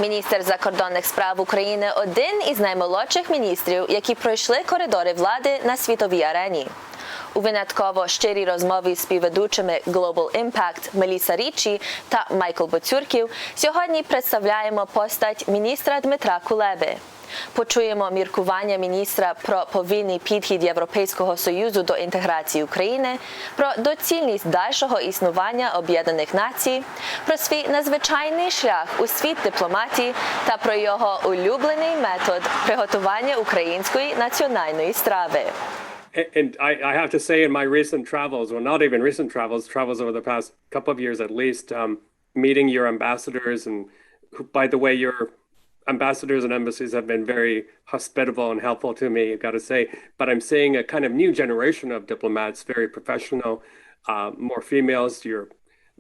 Міністр закордонних справ України – один із наймолодших міністрів, які пройшли коридори влади на світовій арені. У винятково щирій розмові з співведучими Global Impact Рicci та Бociurkiw сьогодні представляємо постать міністра Дмитра Кулеби. Почуємо міркування міністра про повільний підхід Європейського Союзу до інтеграції України, про доцільність дальшого існування Об'єднаних Націй, про свій надзвичайний шлях у світ дипломатії та про його улюблений метод приготування української національної страви. And I have to say, in my recent travels, well, not even recent travels over the past couple of years at least, meeting your ambassadors, and who, by the way, your ambassadors and embassies have been very hospitable and helpful to me, I've got to say. But I'm seeing a kind of new generation of diplomats, very professional, more females.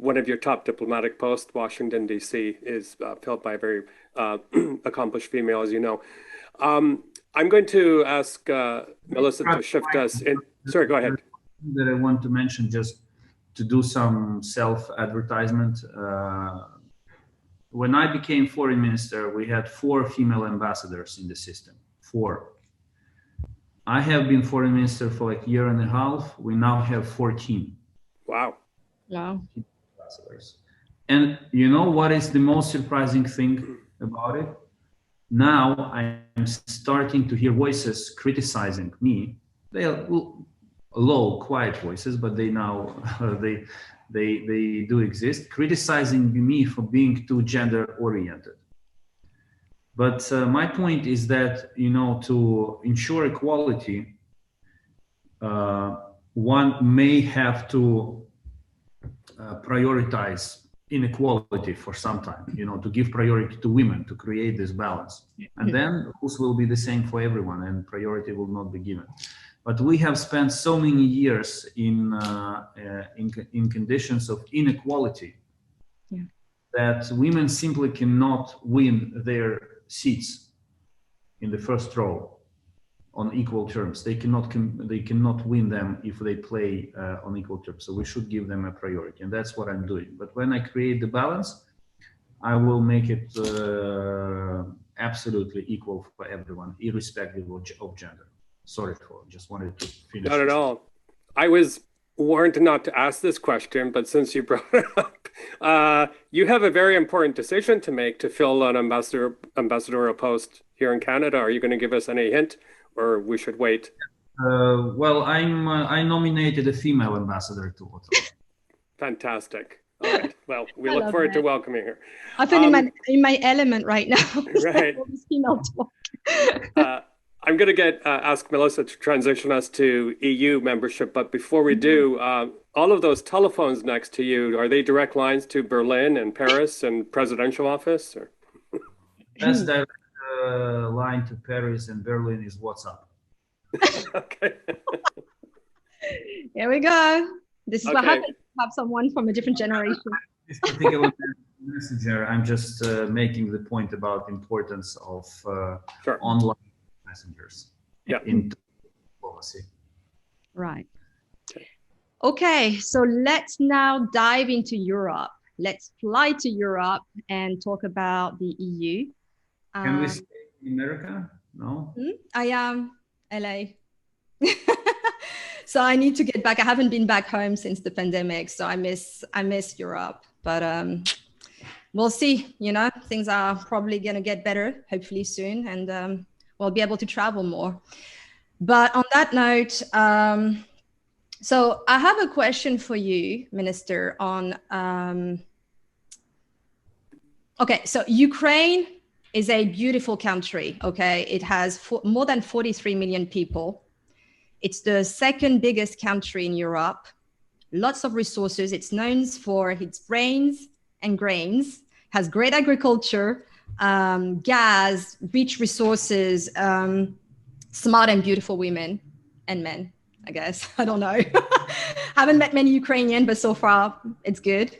One of your top diplomatic posts, Washington, D.C., is filled by a very accomplished female, as you know. I'm going to ask Melissa to shift us in. Sorry, go ahead. That I want to mention, just to do some self-advertisement. When I became foreign minister, we had 4 female ambassadors in the system. 4. I have been foreign minister for like a year and a half. We now have 14. Wow. Wow. Ambassadors. And you know what is the most surprising thing about it? Now I'm starting to hear voices criticizing me. They are low, quiet voices, but they now they do exist, criticizing me for being too gender oriented. But my point is that, you know, to ensure equality, one may have to prioritize inequality for some time, you know, to give priority to women, to create this balance. And then rules will be the same for everyone and priority will not be given. But we have spent so many years in conditions of inequality that women simply cannot win their seats in the first row on equal terms. They cannot win them if they play on equal terms. So we should give them a priority, and that's what I'm doing. But when I create the balance, I will make it absolutely equal for everyone, irrespective of gender. Sorry, just wanted to finish. Not at all. I was warned not to ask this question, but since you brought it up, you have a very important decision to make to fill an ambassadorial post here in Canada. Are you going to give us any hint, or we should wait? Well, I nominated a female ambassador to Ottawa. Fantastic. All right. Well, we look forward to welcoming her. I feel in my element right now. Right. Female talk. I'm going to ask Melissa to transition us to EU membership, but before we do, all of those telephones next to you, are they direct lines to Berlin and Paris and presidential office? Or? That's direct line to Paris and Berlin is WhatsApp. Okay. Here we go. This is what happens to have someone from a different generation. This particular messenger, I'm just making the point about the importance of online messengers in policy. Right. Okay, so let's now dive into Europe. Let's fly to Europe and talk about the EU. Can we stay in America? No? I am LA. So I need to get back. I haven't been back home since the pandemic, so I miss Europe. But we'll see, you know, things are probably going to get better, hopefully soon, and we'll be able to travel more. But on that note, so I have a question for you, Minister, on, okay, so Ukraine is a beautiful country, okay? It has more than 43 million people. It's the second biggest country in Europe, lots of resources. It's known for its brains and grains, has great agriculture, gas, rich resources, smart and beautiful women and men, I guess. I don't know. Haven't met many Ukrainian, but so far it's good.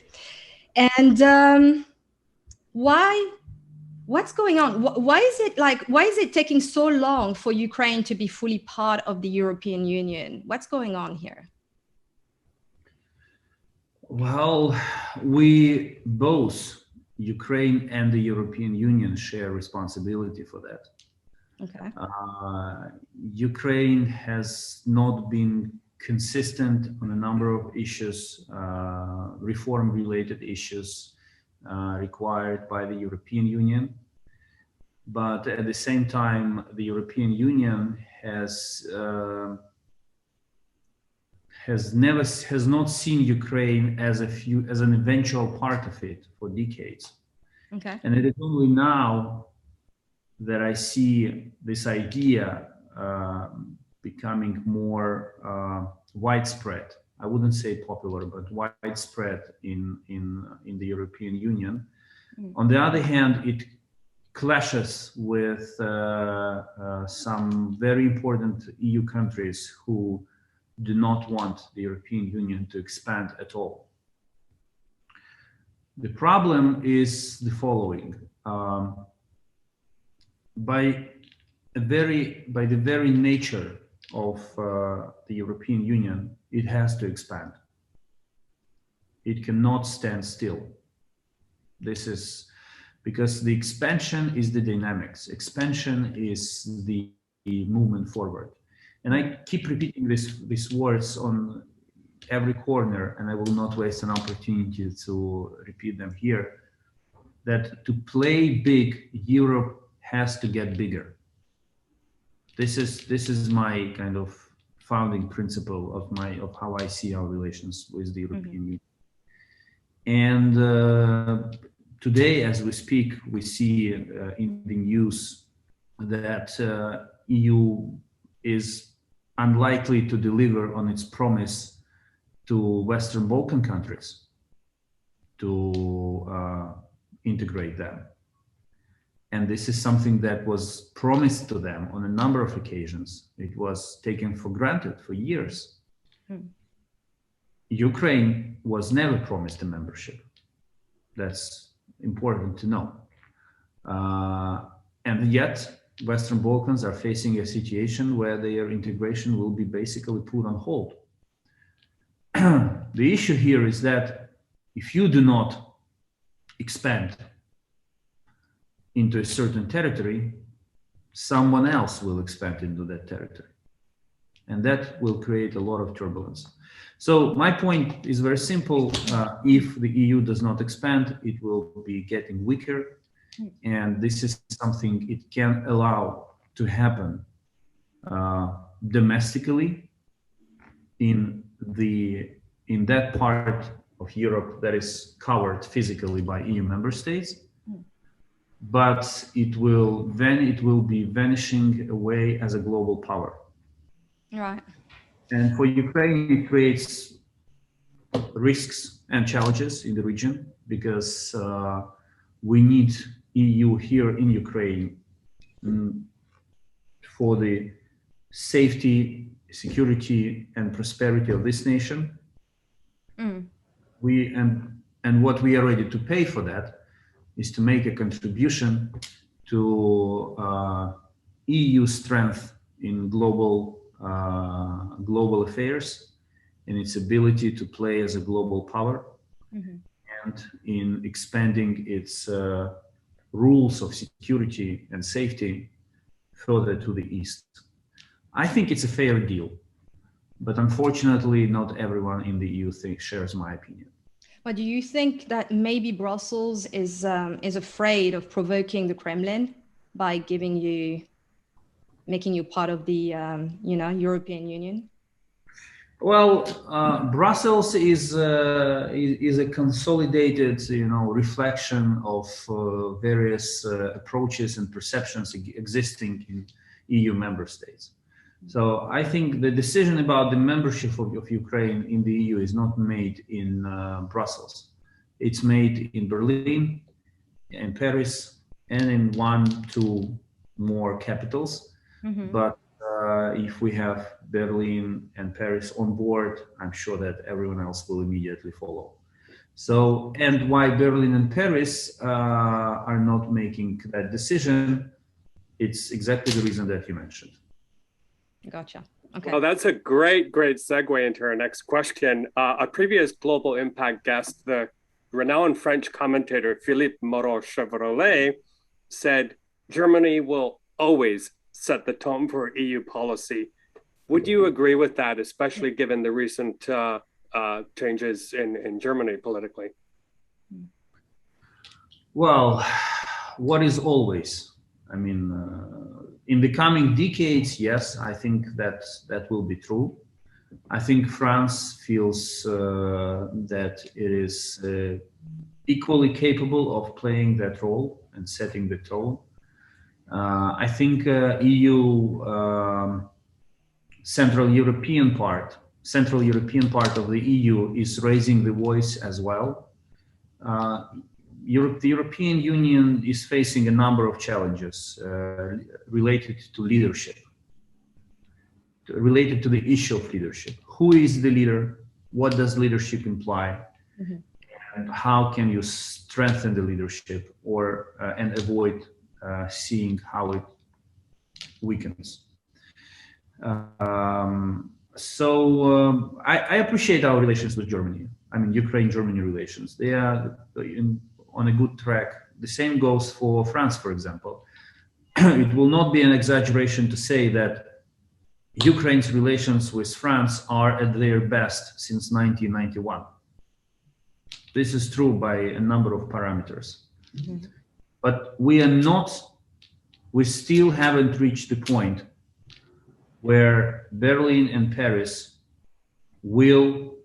And what's going on? Why is it taking so long for Ukraine to be fully part of the European Union? What's going on here? Well, we both Ukraine and the European Union share responsibility for that. Okay. Ukraine has not been consistent on a number of issues, reform-related issues required by the European Union. But at the same time, the European Union has not seen Ukraine as an eventual part of it for decades. Okay. And it is only now that I see this idea becoming more widespread. I wouldn't say popular, but widespread in the European Union. On the other hand, it clashes with some very important EU countries who do not want the European Union to expand at all. The problem is the following. By the very nature of the European Union, it has to expand. It cannot stand still. This is because the expansion is the dynamics. Expansion is the movement forward. And I keep repeating these words on every corner, and I will not waste an opportunity to repeat them here, that to play big, Europe has to get bigger. This is my kind of founding principle of how I see our relations with the European Union. And today, as we speak, we see in the news that EU is unlikely to deliver on its promise to Western Balkan countries to integrate them. And this is something that was promised to them on a number of occasions. It was taken for granted for years. Ukraine was never promised a membership. That's important to know. And yet, Western Balkans are facing a situation where their integration will be basically put on hold. The issue here is that if you do not expand into a certain territory, someone else will expand into that territory. And that will create a lot of turbulence. So my point is very simple. If the EU does not expand, it will be getting weaker. And this is something it can allow to happen domestically in that part of Europe that is covered physically by EU member states. But it will be vanishing away as a global power. Right. And for Ukraine, it creates risks and challenges in the region because we need EU here in Ukraine for the safety, security, and prosperity of this nation. And what we are ready to pay for that is to make a contribution to EU strength in global affairs and its ability to play as a global power and in expanding its rules of security and safety further to the east. I think it's a fair deal, but unfortunately not everyone in the EU shares my opinion. But do you think that maybe Brussels is afraid of provoking the Kremlin by making you part of the European Union? Well, Brussels is a consolidated, reflection of various approaches and perceptions existing in EU member states. So I think the decision about the membership of Ukraine in the EU is not made in Brussels. It's made in Berlin, in Paris, and in 1-2 more capitals. But if we have Berlin and Paris on board, I'm sure that everyone else will immediately follow. So, and why Berlin and Paris are not making that decision, it's exactly the reason that you mentioned. Gotcha. Okay. Well, that's a great segue into our next question. A previous global impact guest, the renowned French commentator Philippe Moreau-Chevrolet said Germany will always set the tone for EU policy. Would you agree with that, especially given the recent changes in Germany politically? Well, what is always? I mean, in the coming decades, yes, I think that will be true. I think France feels that it is equally capable of playing that role and setting the tone. I think EU Central European part of the EU is raising the voice as well. The European Union is facing a number of challenges related to leadership, related to the issue of leadership. Who is the leader? What does leadership imply? Mm-hmm. And how can you strengthen the leadership or and avoid seeing how it weakens? I appreciate our relations with Germany. I mean, Ukraine-Germany relations. They are on a good track. The same goes for France, for example. It will not be an exaggeration to say that Ukraine's relations with France are at their best since 1991. This is true by a number of parameters. Mm-hmm. But we still haven't reached the point where Berlin and Paris will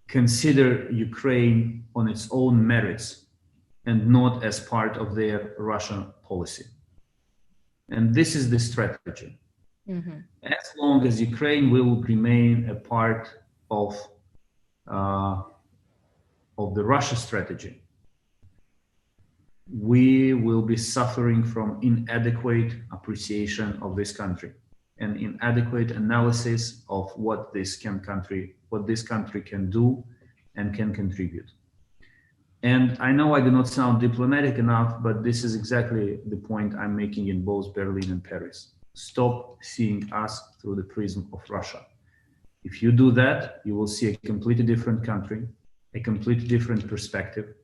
consider Ukraine on its own merits and not as part of their Russian policy. And this is the strategy. Mm-hmm. As long as Ukraine will remain a part of the Russia strategy, we will be suffering from inadequate appreciation of this country and inadequate analysis of what this country can do and can contribute. And I know I do not sound diplomatic enough, but this is exactly the point I'm making in both Berlin and Paris. Stop seeing us through the prism of Russia. If you do that, you will see a completely different country, a completely different perspective,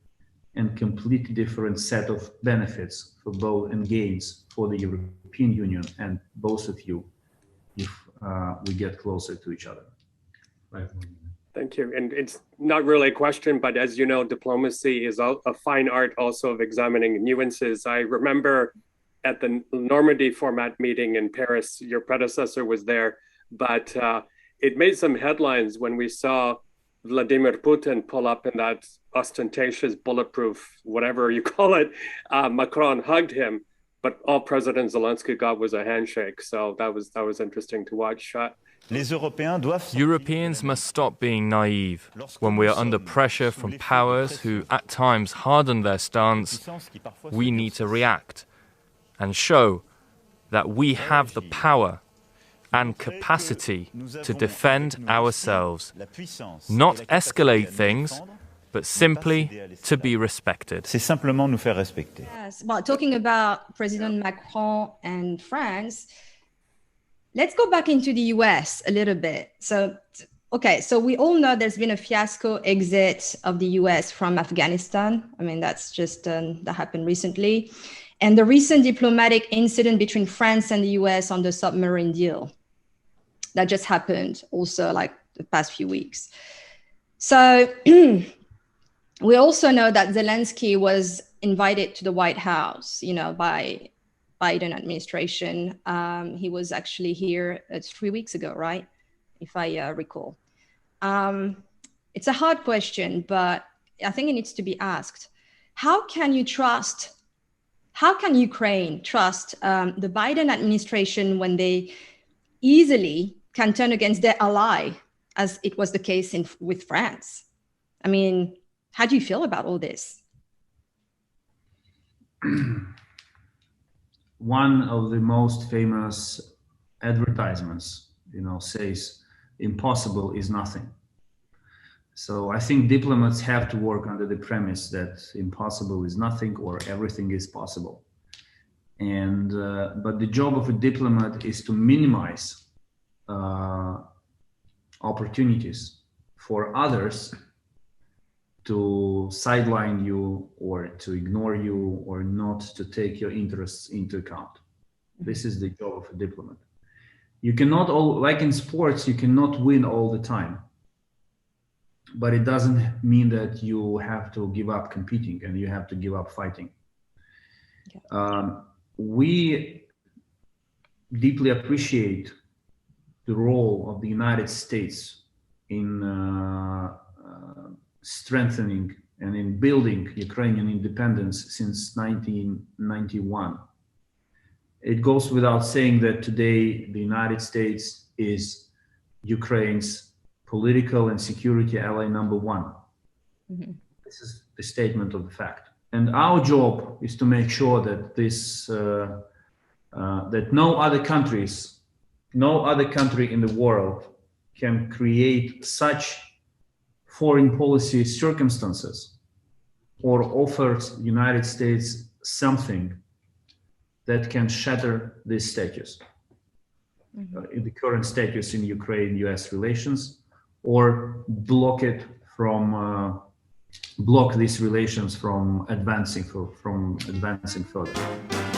and completely different set of benefits for both and gains for the European Union and both of you if we get closer to each other. Thank you. And it's not really a question, but as you know, diplomacy is a fine art also of examining nuances. I remember at the Normandy format meeting in Paris, your predecessor was there, but it made some headlines when we saw Vladimir Putin pull up in that ostentatious bulletproof, whatever you call it. Macron hugged him, but all President Zelensky got was a handshake. So that was interesting to watch. Europeans must stop being naive when we are under pressure from powers who at times harden their stance. We need to react and show that we have the power and capacity to defend ourselves, not escalate things, but simply to be respected. Yes. Well, talking about President Macron and France, let's go back into the US a little bit. So we all know there's been a fiasco exit of the US from Afghanistan. I mean, that's just, that happened recently. And the recent diplomatic incident between France and the US on the submarine deal. That just happened also like the past few weeks. So we also know that Zelensky was invited to the White House, by Biden administration. He was actually here 3 weeks ago, right? If I recall. It's a hard question, but I think it needs to be asked. How can Ukraine trust the Biden administration when they easily can turn against their ally, as it was the case with France? I mean, how do you feel about all this? One of the most famous advertisements, says, impossible is nothing. So I think diplomats have to work under the premise that impossible is nothing or everything is possible. And but the job of a diplomat is to minimize opportunities for others to sideline you or to ignore you or not to take your interests into account. This is the job of a diplomat. You cannot, like in sports, you cannot win all the time. But it doesn't mean that you have to give up competing and you have to give up fighting. We deeply appreciate the role of the United States in strengthening and in building Ukrainian independence since 1991. It goes without saying that today the United States is Ukraine's political and security ally number one. Mm-hmm. This is the statement of the fact. And our job is to make sure that this, that no other country in the world can create such foreign policy circumstances or offers United States something that can shatter this status, in the current status in Ukraine-US relations, or block these relations from advancing further.